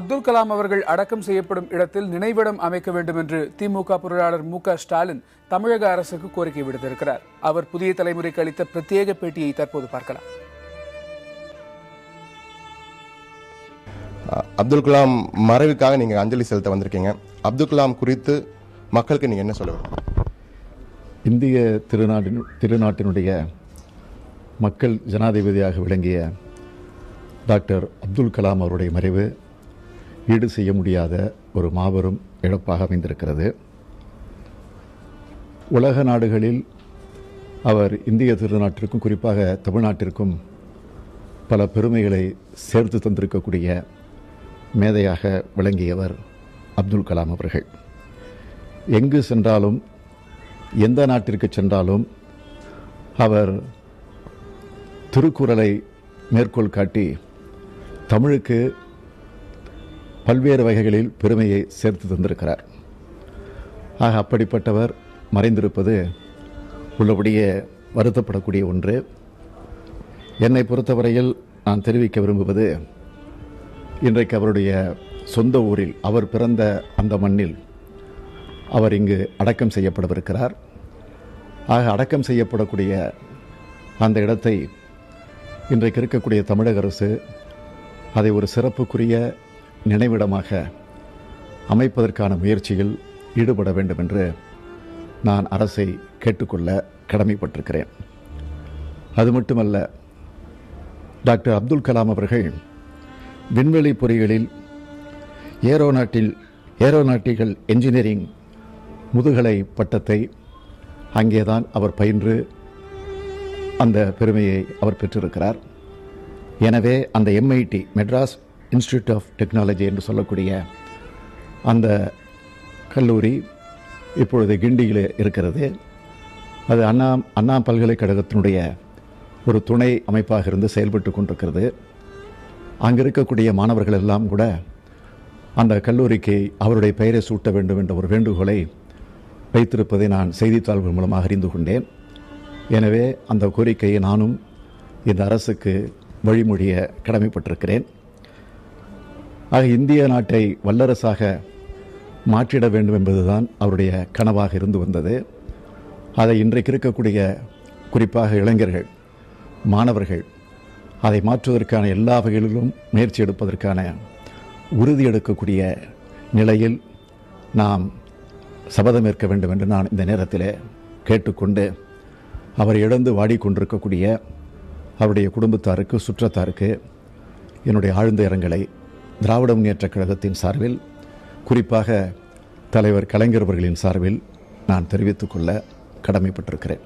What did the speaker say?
அப்துல் கலாம் அவர்கள் அடக்கம் செய்யப்படும் இடத்தில் நினைவிடம் அமைக்க வேண்டும் என்று திமுக பொருளாளர் மு.க. ஸ்டாலின் தமிழக அரசுக்கு கோரிக்கை விடுத்திருக்கிறார். அவர் புதிய தலைமுறைக்கு அளித்த பிரத்யேக பேட்டியை தற்போது பார்க்கலாம். அப்துல் கலாம் மறைவுக்காக நீங்க அஞ்சலி செலுத்த வந்திருக்கீங்க. அப்துல் கலாம் குறித்து மக்களுக்கு நீங்க என்ன சொல்லுவீங்க? இந்திய திருநாட்டினுடைய மக்கள் ஜனாதிபதியாக விளங்கிய டாக்டர் அப்துல் கலாம் அவருடைய மறைவு ஈடு செய்ய முடியாத ஒரு மாபெரும் இழப்பாக அமைந்திருக்கிறது. உலக நாடுகளில் அவர் இந்திய திருநாட்டிற்கும் குறிப்பாக தமிழ்நாட்டிற்கும் பல பெருமைகளை சேர்த்து தந்திருக்கக்கூடிய மேதையாக விளங்கியவர் அப்துல் கலாம் அவர்கள். எங்கு சென்றாலும் எந்த நாட்டிற்கு சென்றாலும் அவர் திருக்குறளை மேற்கோள் காட்டி தமிழுக்கு பல்வேறு வகைகளில் பெருமையை சேர்த்து தந்திருக்கிறார். ஆக அப்படிப்பட்டவர் மறைந்திருப்பது உள்ளபடியே வருத்தப்படக்கூடிய ஒன்று. என்னை பொறுத்தவரையில் நான் தெரிவிக்க விரும்புவது, இன்றைக்கு அவருடைய சொந்த ஊரில் அவர் பிறந்த அந்த மண்ணில் அவர் இங்கு அடக்கம் செய்யப்படவிருக்கிறார். ஆக அடக்கம் செய்யப்படக்கூடிய அந்த இடத்தை இன்றைக்கு இருக்கக்கூடிய தமிழக அரசு அதை ஒரு சிறப்புக்குரிய நினைவிடமாக அமைப்பதற்கான முயற்சியில் ஈடுபட வேண்டும் என்று நான் அரசை கேட்டுக்கொள்ள கடமைப்பட்டிருக்கிறேன். அது மட்டுமல்ல, டாக்டர் அப்துல் கலாம் அவர்கள் விண்வெளி பொறியியலில் ஏரோநாட்டிக்கல் என்ஜினியரிங் முதுகலை பட்டத்தை அங்கேதான் அவர் பயின்று அந்த பெருமையை அவர் பெற்றிருக்கிறார். எனவே அந்த MIT Madras institute of technology என்று சொல்லக்கூடிய அந்த கல்லூரி இப்பொழுது கிண்டியில் இருக்கிறது. அது அண்ணா பல்கலைக்கழகத்தினுடைய ஒரு துணை அமைப்பாக இருந்து செயல்பட்டு கொண்டிருக்கிறது. அங்கே இருக்கக்கூடிய மாணவர்கள் எல்லாம் கூட அந்த கல்லூரிக்கு அவருடைய பெயரை சூட்ட வேண்டும் என்ற ஒரு வேண்டுகோளை வைத்திருப்பதை நான் செய்தித்தாள்கள் மூலமாக அறிந்து கொண்டேன். எனவே அந்த கோரிக்கையை நானும் இந்த அரசுக்கு வழிமொழிய கடமைப்பட்டிருக்கிறேன். ஆக இந்திய நாட்டை வல்லரசாக மாற்றிட வேண்டும் என்பதுதான் அவருடைய கனவாக இருந்து வந்தது. அதை இன்றைக்கு இருக்கக்கூடிய குறிப்பாக இளைஞர்கள், மாணவர்கள் அதை மாற்றுவதற்கான எல்லா வகைகளிலும் முயற்சி எடுப்பதற்கான உறுதி எடுக்கக்கூடிய நிலையில் நாம் சபதமேற்க வேண்டும் என்று நான் இந்த நேரத்தில் கேட்டுக்கொண்டு, அவர் இழந்து வாடிக்கொண்டிருக்கக்கூடிய அவருடைய குடும்பத்தாருக்கு, சுற்றத்தாருக்கு என்னுடைய ஆழ்ந்த இரங்கலை திராவிட முன்னேற்றக் கழகத்தின் சார்பில், குறிப்பாக தலைவர் கலைஞர் அவர்களின் சார்பில் நான் தெரிவித்துக் கொள்ள கடமைப்பட்டிருக்கிறேன்.